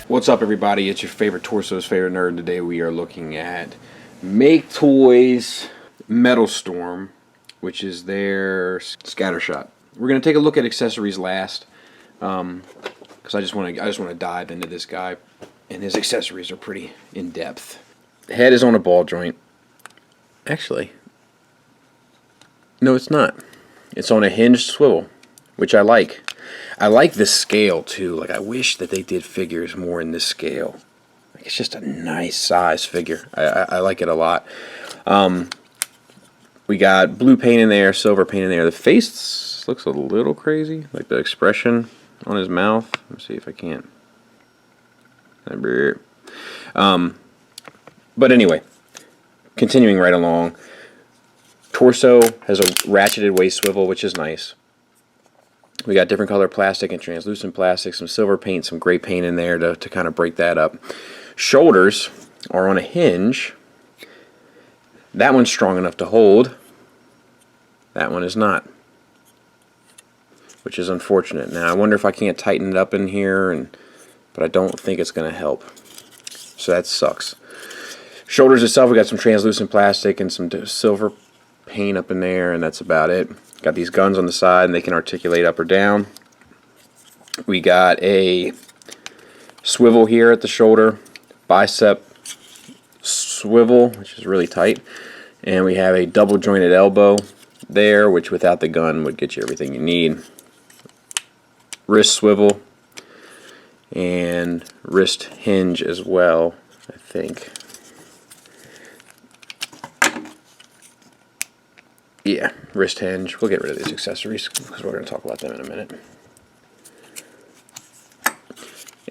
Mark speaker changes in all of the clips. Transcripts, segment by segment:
Speaker 1: What's up, everybody? It's your favorite Torso's favorite nerd. Today we are looking at Maketoys Metal Storm, which is their Scattershot. We're going to take a look at accessories last, because I just want to dive into this guy, and his accessories are pretty in depth. The head is on a ball joint. Actually, no, it's not. It's on a hinged swivel, which I like. I like this scale too. Like, I wish that they did figures more in this scale. Like, it's just a nice size figure. I like it a lot. We got blue paint in there, silver paint in there. The face looks a little crazy, like the expression on his mouth. Let's see if I can't. But anyway, continuing right along. Torso has a ratcheted waist swivel, which is nice. We got different color plastic and translucent plastic, some silver paint, some gray paint in there to kind of break that up. Shoulders are on a hinge. That one's strong enough to hold. That one is not, which is unfortunate. Now I wonder if I can't tighten it up in here, but I don't think it's going to help. So that sucks. Shoulders itself, we got some translucent plastic and some silver paint up in there, and that's about it. Got these guns on the side, and they can articulate up or down. We got a swivel here at the shoulder, bicep swivel, which is really tight, and we have a double jointed elbow there, which without the gun would get you everything you need. Wrist swivel and wrist hinge as well, I think. Yeah, wrist hinge. We'll get rid of these accessories because we're going to talk about them in a minute.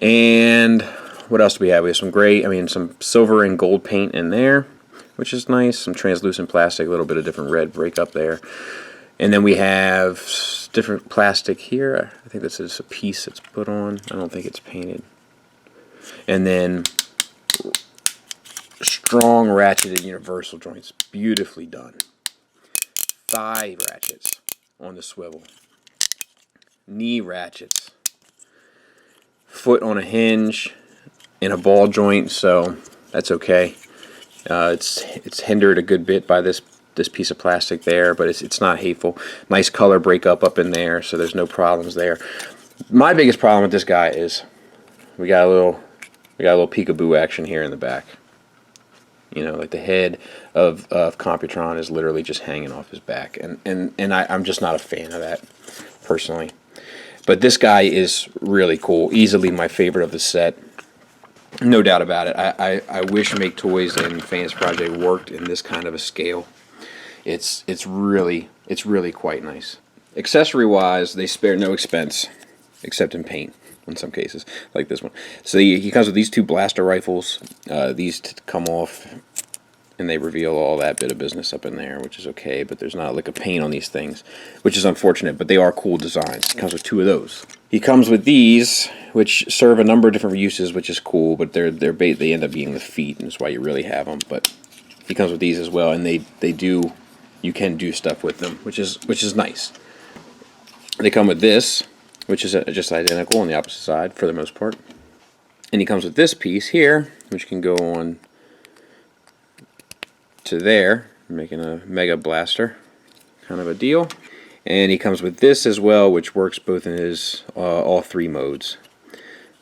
Speaker 1: And what else do we have? We have some silver and gold paint in there, which is nice. Some translucent plastic, a little bit of different red break up there. And then we have different plastic here. I think this is a piece that's put on. I don't think it's painted. And then strong ratcheted universal joints, beautifully done. Thigh ratchets on the swivel, knee ratchets, foot on a hinge in a ball joint, so that's okay. It's hindered a good bit by this piece of plastic there, but it's not hateful. Nice color breakup up in there, so there's no problems there. My biggest problem with this guy is we got a little peekaboo action here in the back. You know, like the head of Quantron is literally just hanging off his back, and I'm just not a fan of that, personally. But this guy is really cool, easily my favorite of the set, no doubt about it. I wish Maketoys and Fans Project worked in this kind of a scale. It's really quite nice. Accessory-wise, they spare no expense, except in paint. In some cases, like this one. So he comes with these two blaster rifles. These come off, and they reveal all that bit of business up in there, which is okay, but there's not like a paint on these things, which is unfortunate, but they are cool designs. He comes with two of those. He comes with these, which serve a number of different uses, which is cool, but they end up being the feet, and that's why you really have them. But he comes with these as well, and you can do stuff with them, which is nice. They come with this, which is just identical on the opposite side for the most part. And he comes with this piece here, which can go on to there, making a mega blaster kind of a deal. And he comes with this as well, which works both in his all three modes.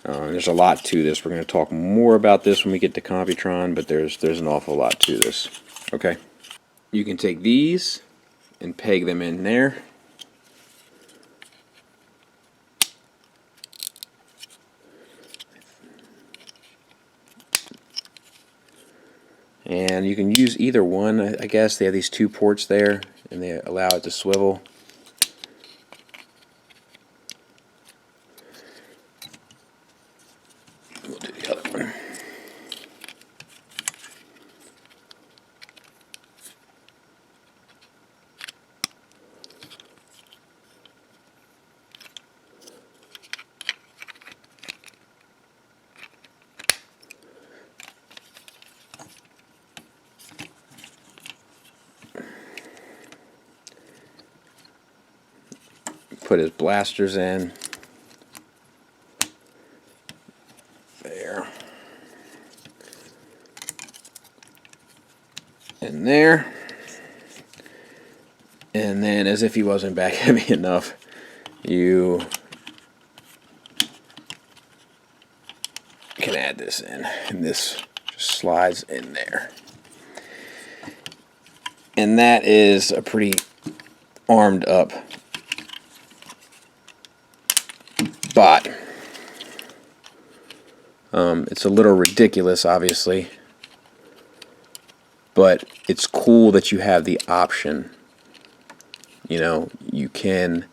Speaker 1: There's a lot to this. We're going to talk more about this when we get to Quantron, but there's an awful lot to this. Okay, you can take these and peg them in there. And you can use either one, I guess. They have these two ports there, and they allow it to swivel. We'll do the other one. put his blasters in. There. In there. And then, as if he wasn't back heavy enough, you can add this in. And this just slides in there. And that is a pretty armed up bot. It's a little ridiculous, obviously, but it's cool that you have the option. You know, you can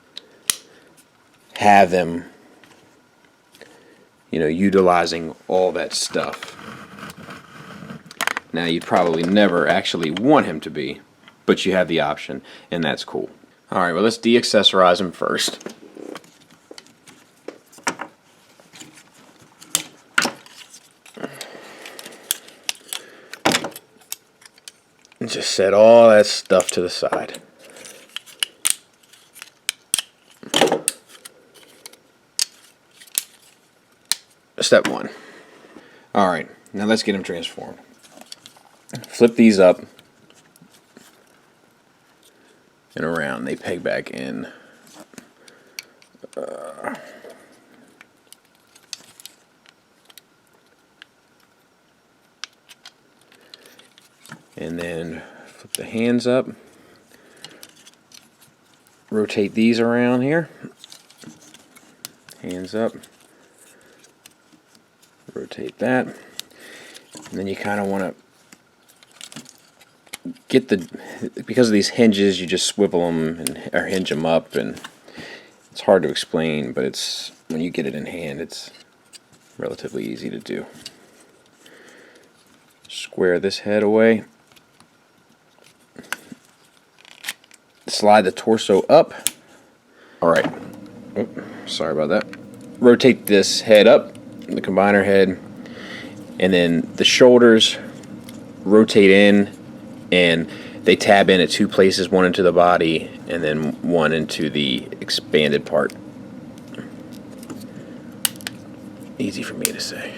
Speaker 1: have them, you know, utilizing all that stuff. Now, you'd probably never actually want him to be, but you have the option, and that's cool. Alright, well, let's de-accessorize him first. And just set all that stuff to the side. Step one. Alright, now let's get him transformed. Flip these up and around. They peg back in. And then flip the hands up. Rotate these around here. Hands up. Rotate that. And then you kind of want to get the, because of these hinges, you just swivel them and or hinge them up, and it's hard to explain, but it's, when you get it in hand, it's relatively easy to do. Square this head away. Slide the torso up. Alright. Oh, sorry about that. Rotate this head up, the combiner head, and then the shoulders rotate in, and they tab in at two places, one into the body and then one into the expanded part. Easy for me to say.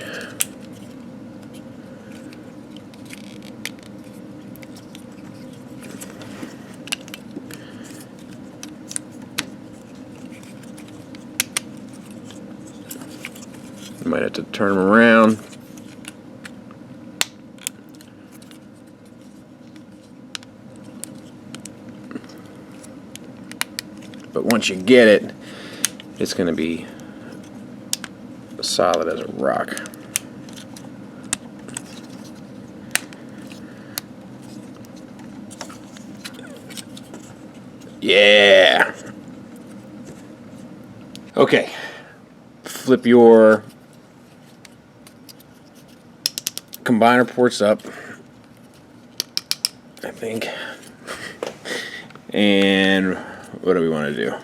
Speaker 1: You might have to turn them around. But once you get it, it's going to be solid as a rock. Yeah! Okay. Flip your combiner ports up, I think. And what do we want to do?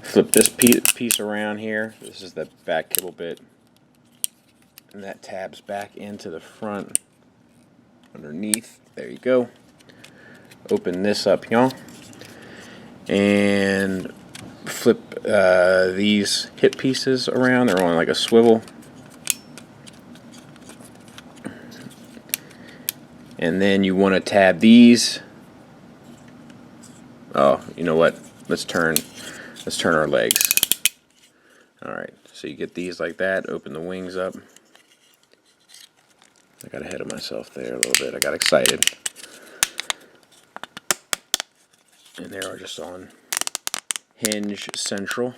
Speaker 1: Flip this piece around here. This is the back kibble bit. And that tabs back into the front underneath. There you go. Open this up, y'all. And flip these hip pieces around. They're on like a swivel. And then you want to tab these. Oh, you know what? Let's turn our legs. Alright, so you get these like that, open the wings up. I got ahead of myself there a little bit. I got excited. And they are just on hinge central.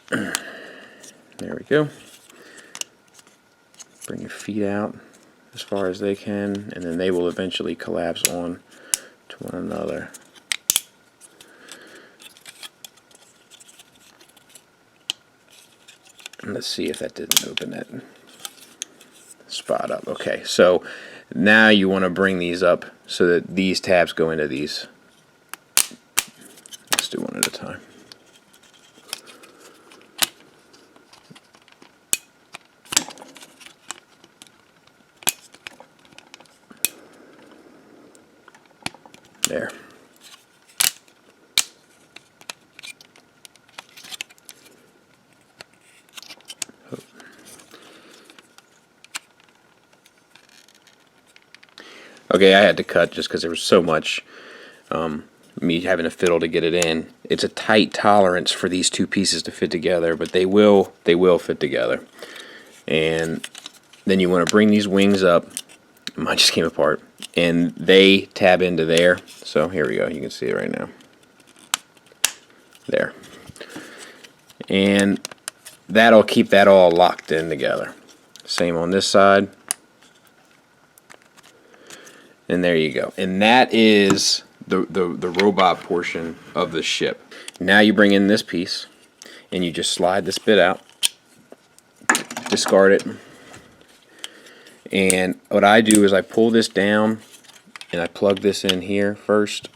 Speaker 1: There we go. Bring your feet out as far as they can, and then they will eventually collapse on to one another. And let's see if that didn't open that spot up. Okay, so now you want to bring these up so that these tabs go into these. Let's do one at a time. Okay, I had to cut just because there was so much me having to fiddle to get it in. It's a tight tolerance for these two pieces to fit together, but they will fit together. And then you want to bring these wings up. Mine just came apart, and they tab into there. So here we go. You can see it right now. There. And that'll keep that all locked in together. Same on this side. And there you go. And that is the robot portion of the ship. Now you bring in this piece, and you just slide this bit out, discard it, and what I do is I pull this down and I plug this in here first.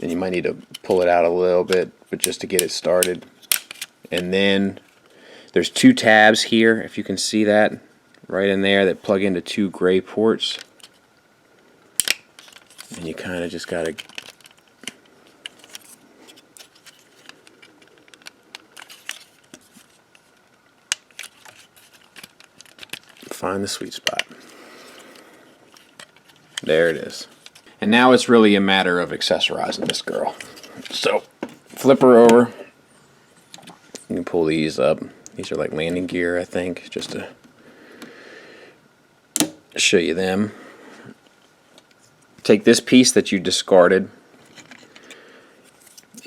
Speaker 1: And you might need to pull it out a little bit, but just to get it started. And then there's two tabs here, if you can see that, right in there, that plug into two gray ports. And you kind of just got to find the sweet spot. There it is. And now it's really a matter of accessorizing this girl. So flip her over. You can pull these up. These are like landing gear, I think, just to show you them. Take this piece that you discarded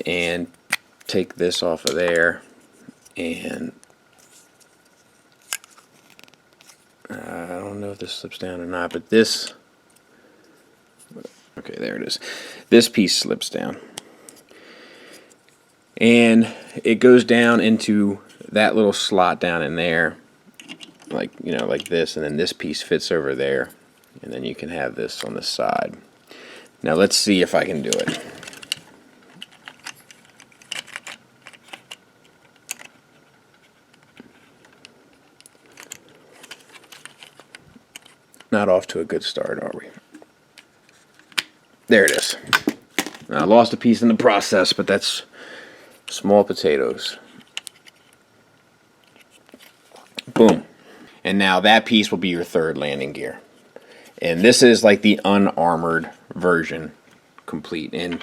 Speaker 1: and take this off of there, and I don't know if this slips down or not, but this, okay, there it is. This piece slips down, and it goes down into that little slot down in there, like, you know, like this, and then this piece fits over there, and then you can have this on the side. Now let's see if I can do it. Not off to a good start, are we? There it is. Now, I lost a piece in the process, but that's small potatoes. Boom. And now that piece will be your third landing gear. And this is like the unarmored version complete, and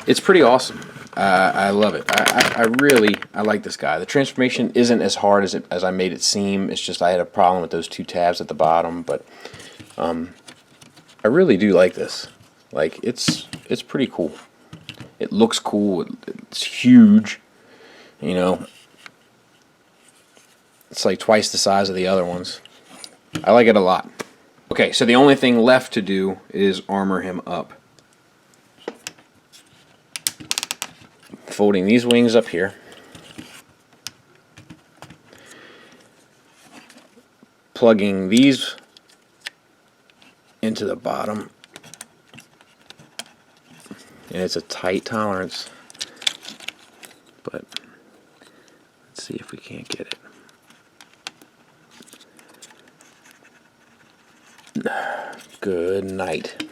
Speaker 1: it's pretty awesome. I love it. I like this guy. The transformation isn't as hard as I made it seem. It's just I had a problem with those two tabs at the bottom, but I really do like this. Like, it's pretty cool. It looks cool. It's huge. You know, it's like twice the size of the other ones. I like it a lot. Okay, so the only thing left to do is armor him up. Folding these wings up here. Plugging these into the bottom. And it's a tight tolerance, but let's see if we can't get it. Good night.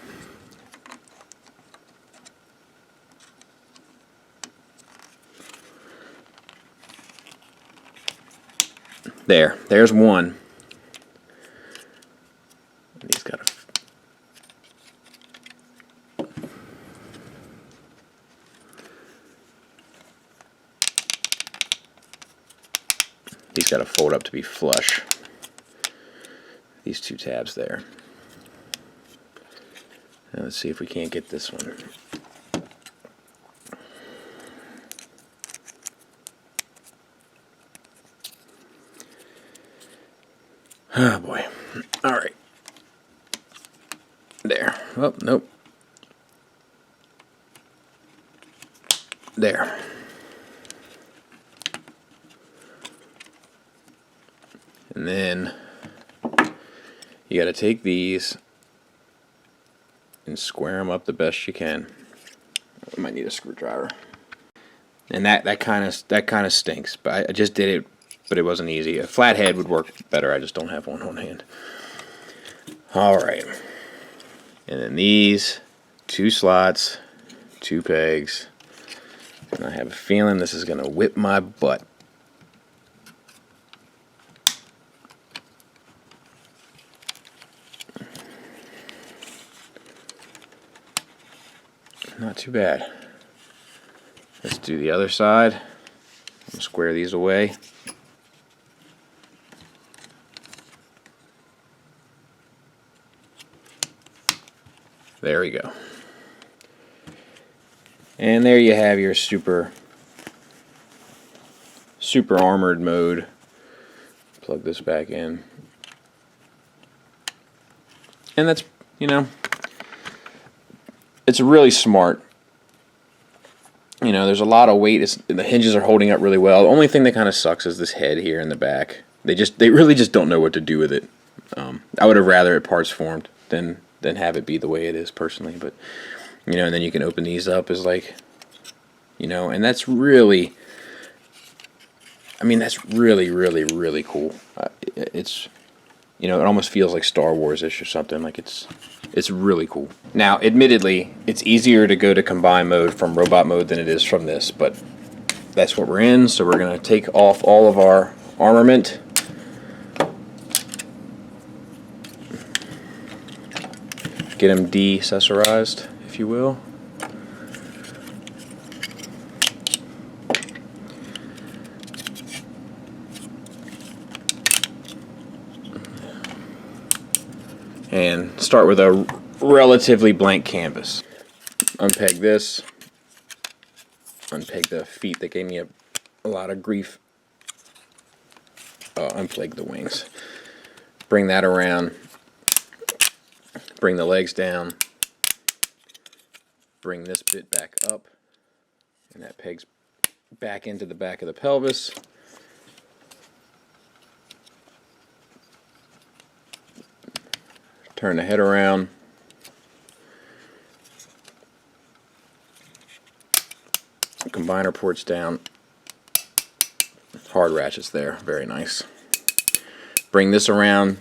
Speaker 1: There's one. He's got to fold up to be flush. These two tabs there. Now let's see if we can't get this one. Oh boy. Alright. There. Oh, nope. There. And then you got to take these and square them up the best you can. I might need a screwdriver. And that kind of stinks, but I just did it, but it wasn't easy. A flathead would work better. I just don't have one on hand. All right. And then these 2 slots, 2 pegs, and I have a feeling this is going to whip my butt. Not too bad. Let's do the other side. Square these away. There we go. And there you have your super armored mode. Plug this back in. And that's, you know, it's really smart. You know, there's a lot of weight. The hinges are holding up really well. The only thing that kind of sucks is this head here in the back. They really just don't know what to do with it. I would have rather it parts formed than have it be the way it is personally. But you know, and then you can open these up as like, you know, and that's really, I mean, that's really cool. It's, you know, it almost feels like Star Wars-ish or something. Like it's really cool. Now, admittedly, it's easier to go to combine mode from robot mode than it is from this, but that's what we're in, so we're going to take off all of our armament. Get them de-accessorized, if you will. And start with a relatively blank canvas. Unpeg this. Unpeg the feet that gave me a lot of grief. Unpeg the wings. Bring that around. Bring the legs down. Bring this bit back up. And that pegs back into the back of the pelvis. Turn the head around. Combiner ports down. Hard ratchets there. Very nice. Bring this around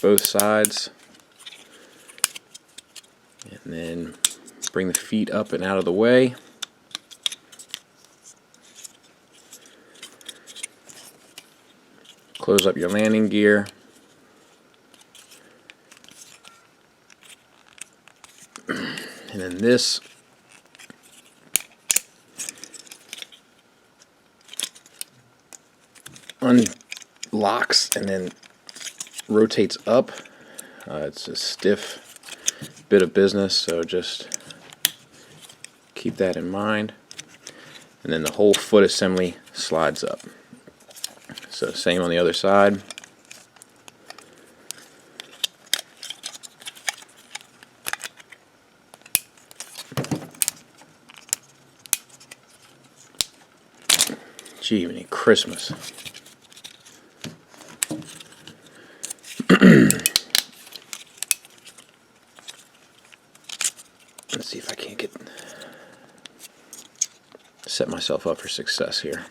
Speaker 1: both sides. And then bring the feet up and out of the way. Close up your landing gear. And then this unlocks and then rotates up. It's a stiff bit of business, so just keep that in mind. And then the whole foot assembly slides up. So same on the other side. Gee, many Christmas. Let's see if I can't set myself up for success here.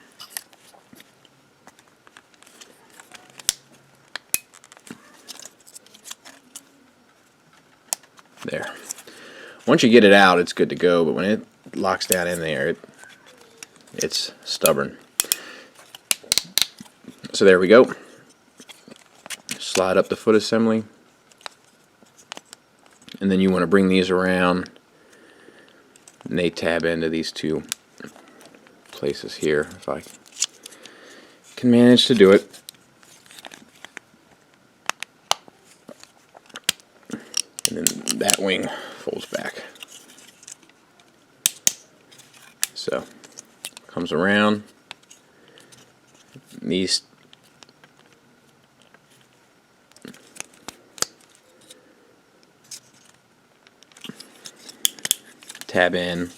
Speaker 1: There. Once you get it out, it's good to go, but when it locks down in there, it's stubborn. So there we go. Slide up the foot assembly. And then you want to bring these around. And they tab into these two places here, if I can manage to do it. And then that wing folds back. So, comes around. These tab in.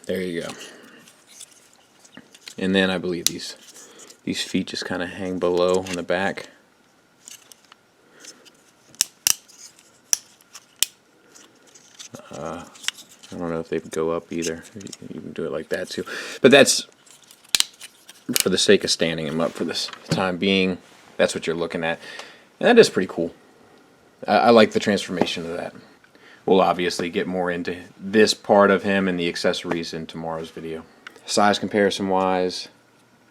Speaker 1: There you go. And then I believe these feet just kind of hang below on the back. I don't know if they go up either. You can do it like that too. But that's for the sake of standing him up for this time being. That's what you're looking at. And that is pretty cool. I like the transformation of that. We'll obviously get more into this part of him and the accessories in tomorrow's video. Size comparison wise,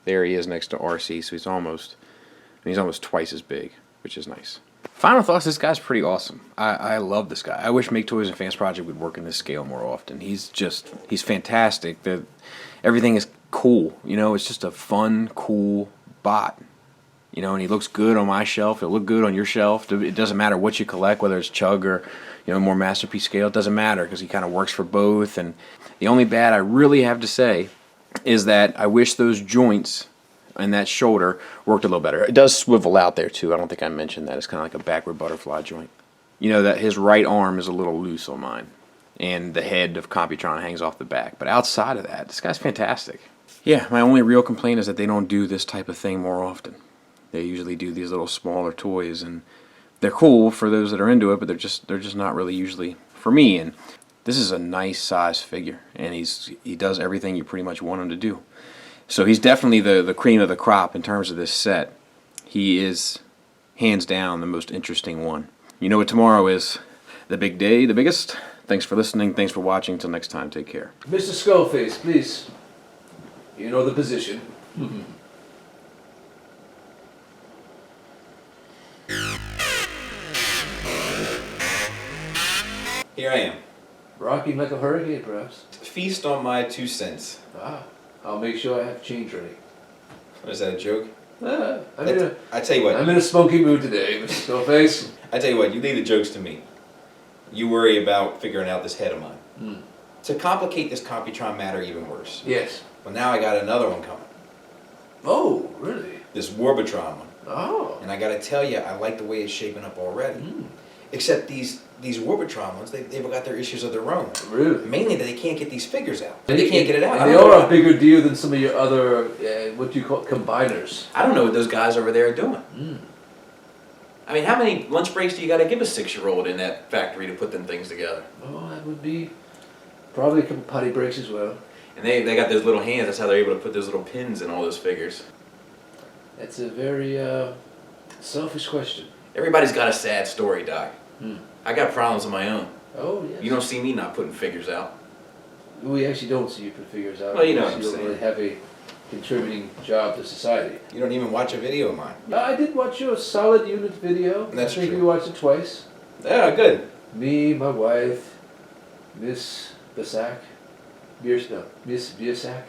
Speaker 1: there he is next to RC, so he's almost twice as big, which is nice. Final thoughts, this guy's pretty awesome. I love this guy. I wish Maketoys and Fans Project would work in this scale more often. He's fantastic. Everything is cool. You know, it's just a fun, cool bot. You know, and he looks good on my shelf. He'll look good on your shelf. It doesn't matter what you collect, whether it's Chug or, you know, more Masterpiece scale. It doesn't matter because he kind of works for both. And the only bad I really have to say is that I wish those joints and that shoulder worked a little better. It does swivel out there too. I don't think I mentioned that. It's kind of like a backward butterfly joint. You know that his right arm is a little loose on mine, and the head of Computron hangs off the back. But outside of that, this guy's fantastic. Yeah, my only real complaint is that they don't do this type of thing more often. They usually do these little smaller toys, and they're cool for those that are into it, but they're just not really usually for me. And this is a nice size figure, and he does everything you pretty much want him to do. So he's definitely the cream of the crop in terms of this set. He is hands down the most interesting one. You know what tomorrow is? The big day, the biggest. Thanks for listening. Thanks for watching. Until next time, take care.
Speaker 2: Mr. Skullface, please. You know the position.
Speaker 3: Here I am.
Speaker 2: Rocking like a hurricane, perhaps.
Speaker 3: Feast on my 2 cents.
Speaker 2: Ah, I'll make sure I have change ready.
Speaker 3: What is that, a joke?
Speaker 2: I
Speaker 3: tell you what.
Speaker 2: I'm in a smoky mood today, Mr. Skullface.
Speaker 3: I tell you what, you leave the jokes to me. You worry about figuring out this head of mine. To complicate this Computron matter even worse.
Speaker 2: Yes.
Speaker 3: Well, now I got another one coming.
Speaker 2: Oh, really?
Speaker 3: This Warbotron one.
Speaker 2: Oh.
Speaker 3: And I gotta tell you, I like the way it's shaping up already. Except these Warbotron ones, they've got their issues of their own.
Speaker 2: Really?
Speaker 3: Mainly that they can't get these figures out. They can't get it out.
Speaker 2: And they are a bigger deal than some of your other, what do you call it, combiners.
Speaker 4: I don't know what those guys over there are doing. I mean, how many lunch breaks do you got to give a 6-year-old in that factory to put them things together?
Speaker 2: Oh, that would be probably a couple potty breaks as well.
Speaker 4: And they got those little hands. That's how they're able to put those little pins in all those figures.
Speaker 2: That's a very selfish question.
Speaker 4: Everybody's got a sad story, Doc. I got problems of my own.
Speaker 2: Oh, yes.
Speaker 4: You don't see me not putting figures out.
Speaker 2: We actually don't see you put figures out.
Speaker 4: Well, you know what I'm
Speaker 2: You don't
Speaker 4: saying.
Speaker 2: really have a contributing job to society.
Speaker 3: You don't even watch a video of mine.
Speaker 2: I did watch your solid unit video.
Speaker 3: That's
Speaker 2: I think
Speaker 3: true.
Speaker 2: we watched it twice.
Speaker 3: Yeah, good.
Speaker 2: Me, my wife, Miss Basak. Miss Biersack.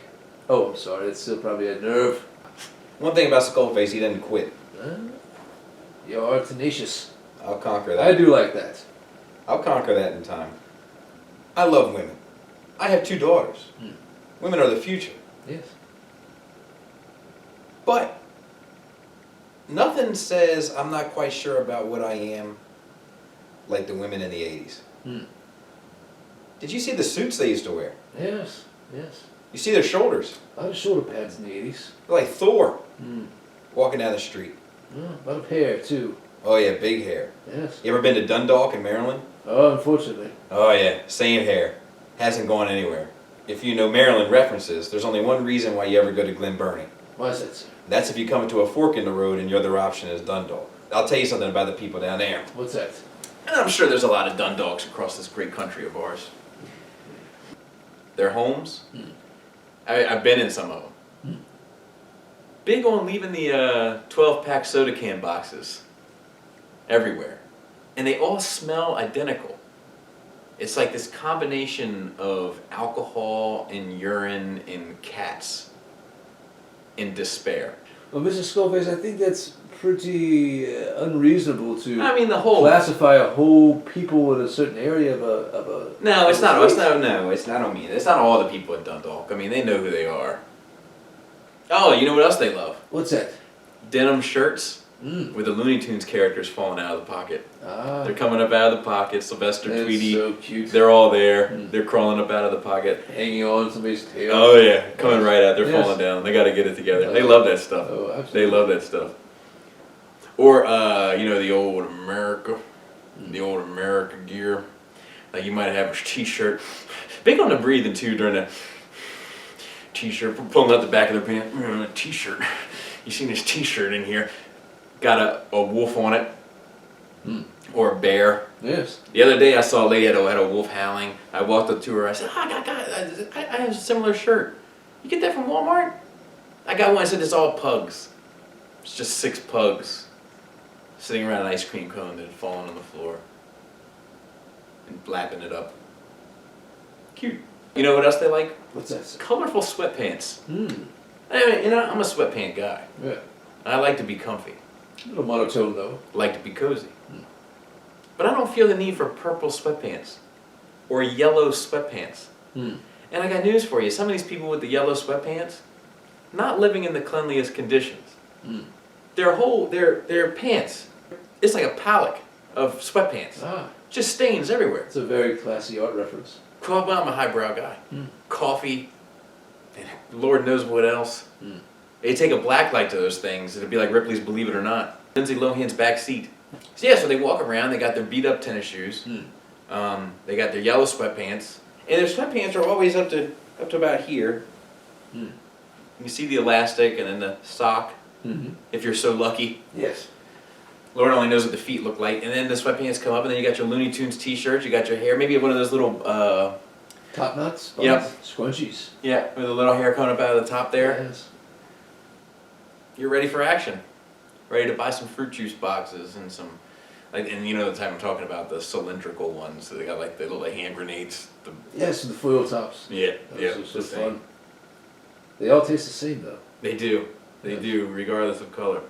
Speaker 2: Oh, I'm sorry. It's still probably a nerve.
Speaker 3: One thing about Skullface, he didn't quit.
Speaker 2: You are tenacious.
Speaker 3: I'll conquer that.
Speaker 2: I do like that.
Speaker 3: I'll conquer that in time. I love women. I have 2 daughters. Women are the future.
Speaker 2: Yes.
Speaker 3: But nothing says I'm not quite sure about what I am like the women in the 80s. Did you see the suits they used to wear?
Speaker 2: Yes. Yes.
Speaker 3: You see their shoulders?
Speaker 2: A lot of shoulder pads in the 80s.
Speaker 3: They're like Thor walking down the street.
Speaker 2: A lot of hair, too.
Speaker 3: Oh yeah, big hair.
Speaker 2: Yes.
Speaker 3: You ever been to Dundalk in Maryland?
Speaker 2: Oh, unfortunately.
Speaker 3: Oh yeah, same hair. Hasn't gone anywhere. If you know Maryland references, there's only one reason why you ever go to Glen Burnie.
Speaker 2: Why is that, sir?
Speaker 3: That's if you come to a fork in the road and your other option is Dundalk. I'll tell you something about the people down there.
Speaker 2: What's that?
Speaker 4: And I'm sure there's a lot of Dundalks across this great country of ours. Their homes, I've been in some of them. Big on leaving the 12-pack soda can boxes everywhere. And they all smell identical. It's like this combination of alcohol and urine and cats in despair.
Speaker 2: Well, Mr. Skullface, I think that's pretty unreasonable to
Speaker 4: I mean, the whole...
Speaker 2: classify a whole people in a certain area of a
Speaker 4: No, it's not.
Speaker 2: place.
Speaker 4: It's not on me. It's not all the people at Dundalk. I mean, they know who they are. Oh, you know what else they love?
Speaker 2: What's that?
Speaker 4: Denim shirts with the Looney Tunes characters falling out of the pocket.
Speaker 2: Ah,
Speaker 4: They're coming up out of the pocket. Sylvester,
Speaker 2: that's
Speaker 4: Tweety,
Speaker 2: so cute.
Speaker 4: they're all there. They're crawling up out of the pocket.
Speaker 2: Hanging on somebody's tail.
Speaker 4: Oh yeah, coming right out. They're
Speaker 2: Yes.
Speaker 4: falling down. They got to get it together. They love that stuff.
Speaker 2: Oh, absolutely.
Speaker 4: They love that stuff. Or you know, the old America gear. Like you might have a t-shirt. Big on the breathing too during the t-shirt, pulling out the back of their pants. T-shirt. You seen this t-shirt in here? Got a wolf on it. Or a bear.
Speaker 2: Yes.
Speaker 4: The other day I saw a lady had a wolf howling. I walked up to her. I said, I have a similar shirt. You get that from Walmart? I got one. I said, it's all pugs. It's just 6 pugs sitting around an ice cream cone that had fallen on the floor and lapping it up. Cute. You know what else they like?
Speaker 2: What's that?
Speaker 4: Colorful sweatpants. I mean, you know, I'm a sweatpant guy.
Speaker 2: Yeah.
Speaker 4: I like to be comfy.
Speaker 2: A little monotone though.
Speaker 4: I like to be cozy. But I don't feel the need for purple sweatpants or yellow sweatpants. And I got news for you. Some of these people with the yellow sweatpants, not living in the cleanliest conditions. Their pants, it's like a palette of sweatpants. Just stains everywhere.
Speaker 2: It's a very classy art reference.
Speaker 4: I'm a highbrow guy. Coffee, and Lord knows what else. They take a black light to those things. It'd be like Ripley's Believe It or Not. Lindsay Lohan's back seat. So yeah, so they walk around. They got their beat up tennis shoes. They got their yellow sweatpants, and their sweatpants are always up to about here. You see the elastic and then the sock. If you're so lucky.
Speaker 2: Yes.
Speaker 4: Lord only knows what the feet look like. And then the sweatpants come up, and then you got your Looney Tunes t-shirts. You got your hair. Maybe one of those little
Speaker 2: Top knots.
Speaker 4: Yep.
Speaker 2: Scrunchies.
Speaker 4: yeah, with a little hair coming up out of the top there.
Speaker 2: Yes.
Speaker 4: You're ready for action. Ready to buy some fruit juice boxes and some, like, and you know the type I'm talking about, the cylindrical ones. So they got like the little hand grenades.
Speaker 2: Yes, the foil tops.
Speaker 4: Yeah,
Speaker 2: Those are so
Speaker 4: the same.
Speaker 2: fun. They all taste the same though.
Speaker 4: They do. They
Speaker 2: Yes.
Speaker 4: do, regardless of color.